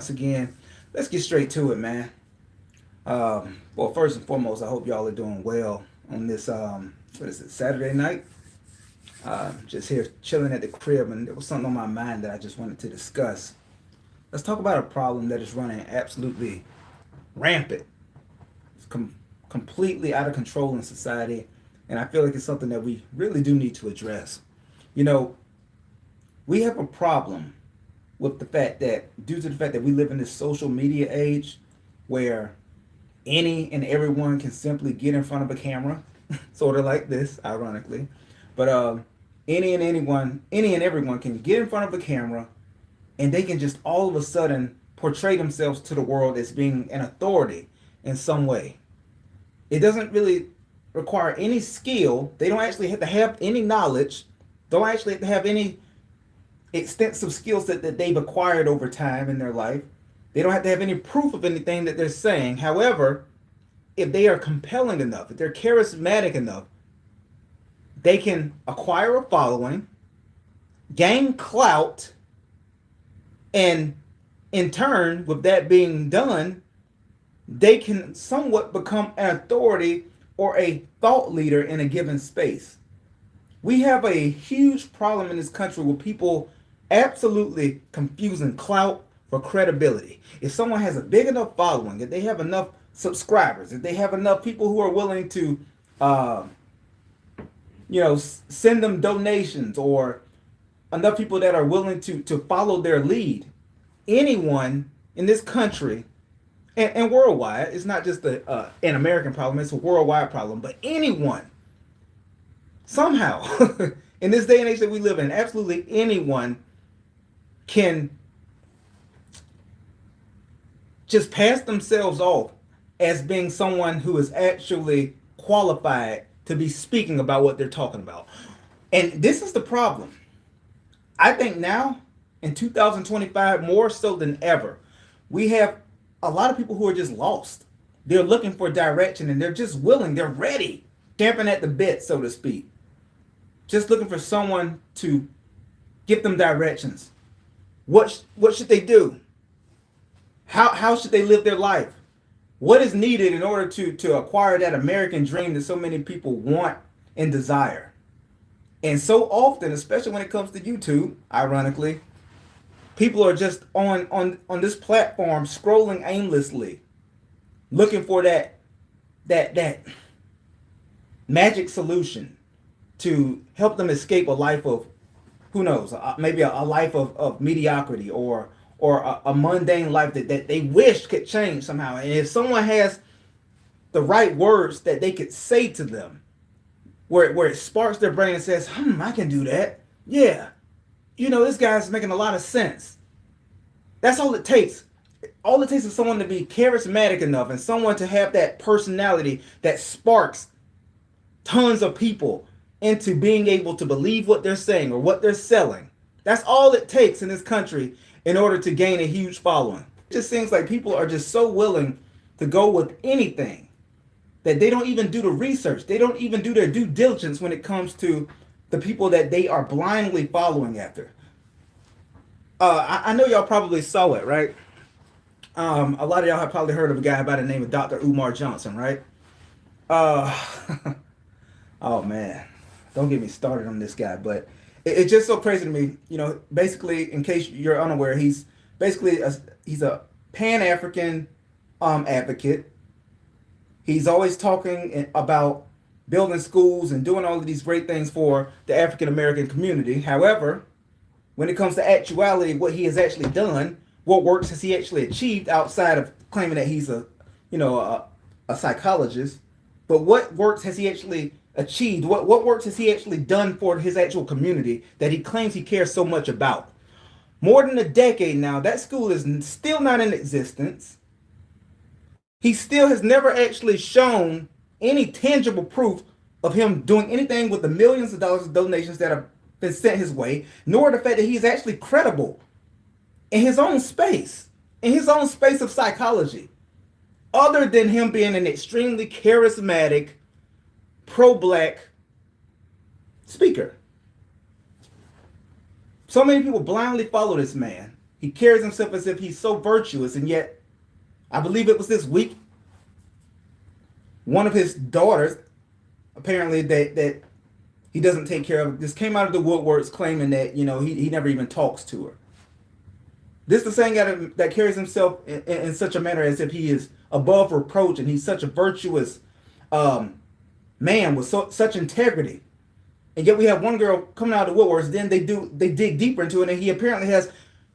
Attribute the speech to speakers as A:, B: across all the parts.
A: once again, let's get straight to it, man. Well, first and foremost, I hope y'all are doing well on this, what is it, Saturday night? Just here chilling at the crib, and there was something on my mind that I just wanted to discuss. Let's talk about a problem that is running absolutely rampant. It's completely out of control in society, and I feel like it's something that we really do need to address. You know, we have a problem with the fact that, due to the fact that we live in this social media age where any and everyone can simply get in front of a camera, sort of like this, ironically. But any and everyone can get in front of a camera and they can just all of a sudden portray themselves to the world as being an authority in some way. It doesn't really require any skill. They don't actually have to have any knowledge. Don't actually have to have any extensive skills that they've acquired over time in their life. They don't have to have any proof of anything that they're saying. However, if they are compelling enough, if they're charismatic enough, they can acquire a following, gain clout, and in turn, with that being done, they can somewhat become an authority or a thought leader in a given space. We have a huge problem in this country with people absolutely confusing clout for credibility. If someone has a big enough following, if they have enough subscribers, if they have enough people who are willing to, uh, send them donations, or enough people that are willing to follow their lead, anyone in this country and worldwide, it's not just an American problem, it's a worldwide problem, but anyone, somehow, in this day and age that we live in, absolutely anyone can just pass themselves off as being someone who is actually qualified to be speaking about what they're talking about. And this is the problem. I think now, in 2025, more so than ever, we have a lot of people who are just lost. They're looking for direction and they're just willing, they're ready, damping at the bit, so to speak. Just looking for someone to give them directions. What should they do? How should they live their life? What is needed in order to acquire that American dream that so many people want and desire? And so often, especially when it comes to YouTube, ironically, people are just on this platform scrolling aimlessly, looking for that magic solution to help them escape a life of, who knows, maybe a life of mediocrity, or a mundane life that they wish could change somehow. And if someone has the right words that they could say to them, where it sparks their brain and says, I can do that. Yeah, this guy's making a lot of sense. That's all it takes. All it takes is someone to be charismatic enough and someone to have that personality that sparks tons of people into being able to believe what they're saying or what they're selling. That's all it takes in this country in order to gain a huge following. It just seems like people are just so willing to go with anything that they don't even do the research. They don't even do their due diligence when it comes to the people that they are blindly following after. I know y'all probably saw it, right? A lot of y'all have probably heard of a guy by the name of Dr. Umar Johnson, right? Uh, oh man, don't get me started on this guy, but it's just so crazy to me. Basically, in case you're unaware, he's he's a Pan-African advocate. He's always talking about building schools and doing all of these great things for the African American community. However, when it comes to actuality, what he has actually done, what works has he actually achieved outside of claiming that he's a psychologist? But what works has he actually achieved? What works has he actually done for his actual community that he claims he cares so much about? More than a decade now, that school is still not in existence. He still has never actually shown any tangible proof of him doing anything with the millions of dollars of donations that have been sent his way, nor the fact that he's actually credible in his own space, of psychology, other than him being an extremely charismatic, pro-black speaker. So many people blindly follow this man He carries himself as if he's so virtuous, and yet, I believe it was this week, one of his daughters, apparently that he doesn't take care of, just came out of the woodworks claiming that, he never even talks to her. This is the same guy that carries himself in such a manner as if he is above reproach and he's such a virtuous man with such integrity. And yet we have one girl coming out of the woodworks, then they dig deeper into it, and he apparently has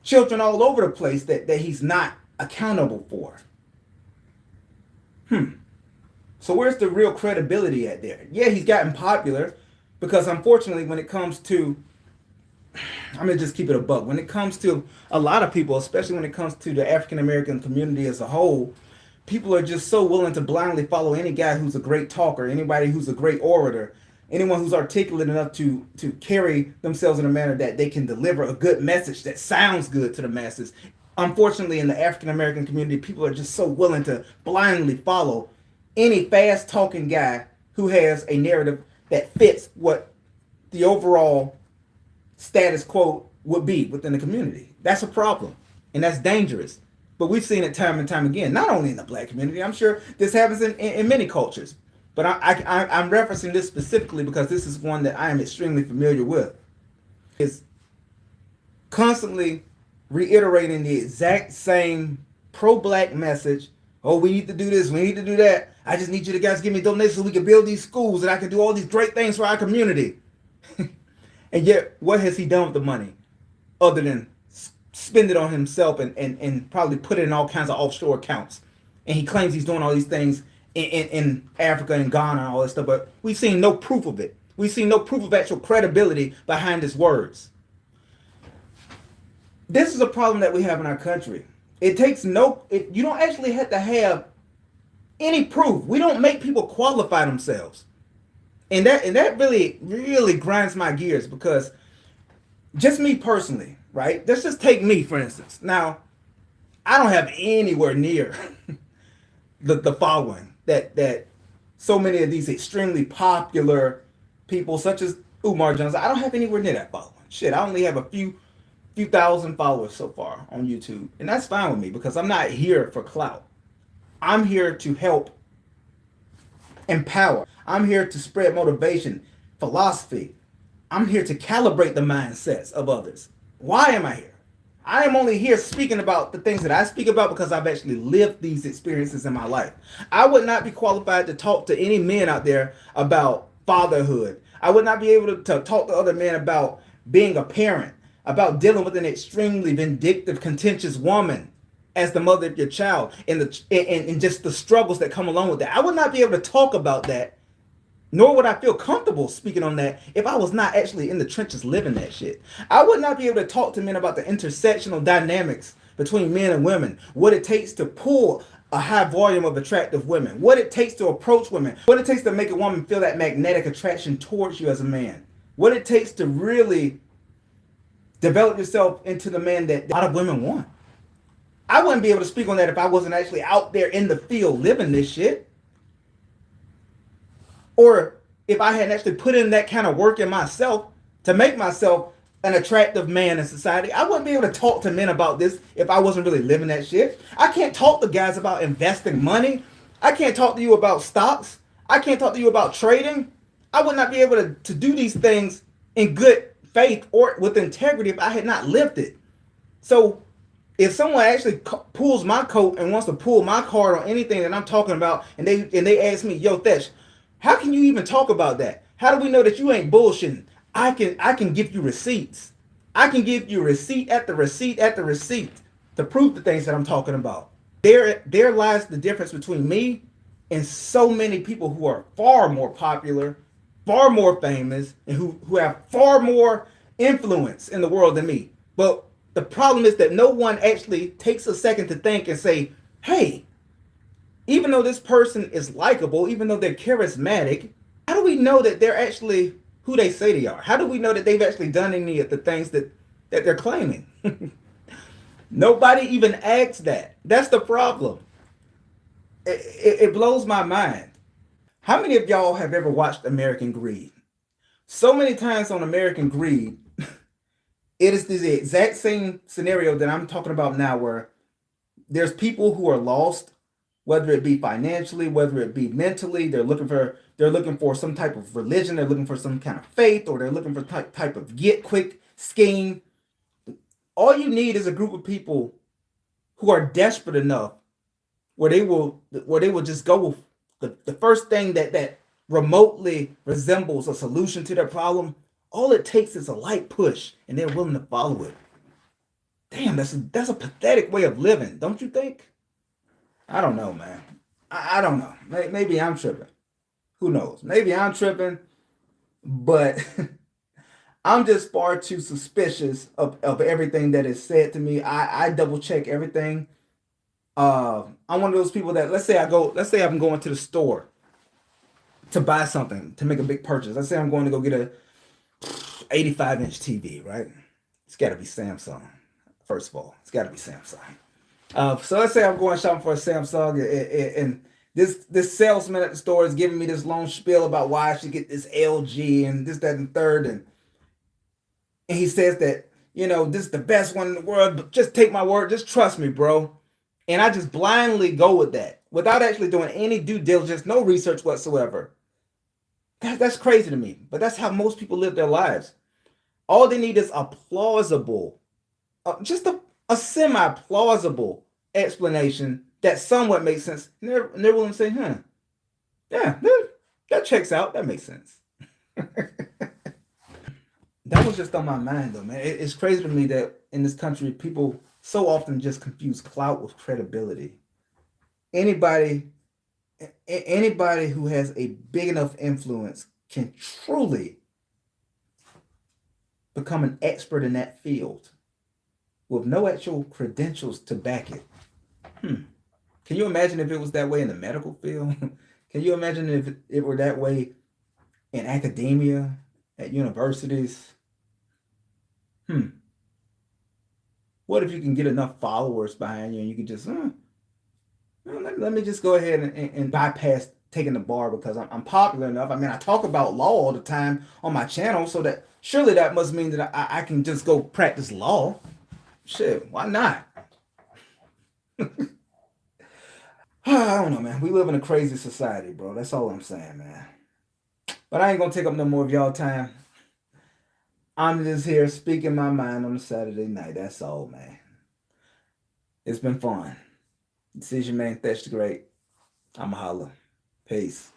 A: children all over the place that he's not accountable for. So where's the real credibility at there? Yeah, he's gotten popular because unfortunately when it comes to, I'm going to just keep it a buck, when it comes to a lot of people, especially when it comes to the African American community as a whole, people are just so willing to blindly follow any guy who's a great talker, anybody who's a great orator, anyone who's articulate enough to carry themselves in a manner that they can deliver a good message that sounds good to the masses. Unfortunately, in the African American community, people are just so willing to blindly follow any fast talking guy who has a narrative that fits what the overall status quo would be within the community. That's a problem, and that's dangerous. But we've seen it time and time again, not only in the black community. I'm sure this happens in many cultures. But I'm referencing this specifically because this is one that I am extremely familiar with. It's constantly reiterating the exact same pro-black message. Oh, we need to do this, we need to do that. I just need you to guys give me donations so we can build these schools and I can do all these great things for our community. And yet, what has he done with the money other than spend it on himself and probably put it in all kinds of offshore accounts? And he claims he's doing all these things in Africa and Ghana and all that stuff, but we've seen no proof of it. We've seen no proof of actual credibility behind his words. This is a problem that we have in our country. It takes you don't actually have to have any proof. We don't make people qualify themselves. And that really, really grinds my gears because just me personally, right? Let's just take me, for instance. Now, I don't have anywhere near the following that so many of these extremely popular people, such as Umar Jones, I don't have anywhere near that following. Shit, I only have a few thousand followers so far on YouTube. And that's fine with me because I'm not here for clout. I'm here to help empower. I'm here to spread motivation, philosophy. I'm here to calibrate the mindsets of others. Why am I here? I am only here speaking about the things that I speak about because I've actually lived these experiences in my life. I would not be qualified to talk to any men out there about fatherhood. I would not be able to talk to other men about being a parent, about dealing with an extremely vindictive, contentious woman as the mother of your child, and just the struggles that come along with that. I would not be able to talk about that, nor would I feel comfortable speaking on that if I was not actually in the trenches living that shit. I would not be able to talk to men about the intersectional dynamics between men and women, what it takes to pull a high volume of attractive women, what it takes to approach women, what it takes to make a woman feel that magnetic attraction towards you as a man, what it takes to really develop yourself into the man that a lot of women want. I wouldn't be able to speak on that if I wasn't actually out there in the field living this shit. Or if I hadn't actually put in that kind of work in myself to make myself an attractive man in society. I wouldn't be able to talk to men about this if I wasn't really living that shit. I can't talk to guys about investing money. I can't talk to you about stocks. I can't talk to you about trading. I would not be able to do these things in good faith or with integrity if I had not lived it. So if someone actually pulls my coat and wants to pull my card on anything that I'm talking about, and they ask me, yo, Thesh, how can you even talk about that? How do we know that you ain't bullshitting? I can give you receipts. I can give you receipt after receipt after receipt to prove the things that I'm talking about. There lies the difference between me and so many people who are far more popular, far more famous, and who have far more influence in the world than me. But the problem is that no one actually takes a second to think and say, hey, even though this person is likable, even though they're charismatic, how do we know that they're actually who they say they are? How do we know that they've actually done any of the things that they're claiming? Nobody even asks that. That's the problem. It blows my mind. How many of y'all have ever watched American Greed? So many times on American Greed, It is the exact same scenario that I'm talking about now, where there's people who are lost, whether it be financially, whether it be mentally. They're looking for some type of religion. They're looking for some kind of faith, or they're looking for type of get quick scheme. All you need is a group of people who are desperate enough where they will just go with the first thing that remotely resembles a solution to their problem. All it takes is a light push, and they're willing to follow it. Damn, that's a pathetic way of living, don't you think? I don't know, man. I don't know. Maybe I'm tripping. Who knows? Maybe I'm tripping, but I'm just far too suspicious of everything that is said to me. I double check everything. I'm one of those people that, let's say I'm going to the store to buy something, to make a big purchase. Let's say I'm going to go get a 85-inch TV, right? It's got to be Samsung. First of all, it's got to be Samsung. So let's say I'm going shopping for a Samsung, and this salesman at the store is giving me this long spiel about why I should get this LG and this, that, and third, and he says that, this is the best one in the world, but just take my word, just trust me, bro. And I just blindly go with that without actually doing any due diligence, no research whatsoever. That's crazy to me, but that's how most people live their lives. All they need is a plausible, just a semi-plausible explanation that somewhat makes sense. And they're willing to say, yeah, that checks out. That makes sense. That was just on my mind, though, man. It's crazy to me that in this country, people so often just confuse clout with credibility. Anybody, anybody who has a big enough influence can truly become an expert in that field with no actual credentials to back it. Can you imagine if it was that way in the medical field? Can you imagine if it were that way in academia, at universities? What if you can get enough followers behind you and you can just, let me just go ahead and bypass taking the bar because I'm popular enough. I mean, I talk about law all the time on my channel, so that surely that must mean that I can just go practice law. Shit, why not? I don't know, man. We live in a crazy society, bro. That's all I'm saying, man. But I ain't gonna take up no more of y'all time. I'm just here speaking my mind on a Saturday night. That's all, man. It's been fun. This is your man, Thatch the Great. I'm a holla. Peace.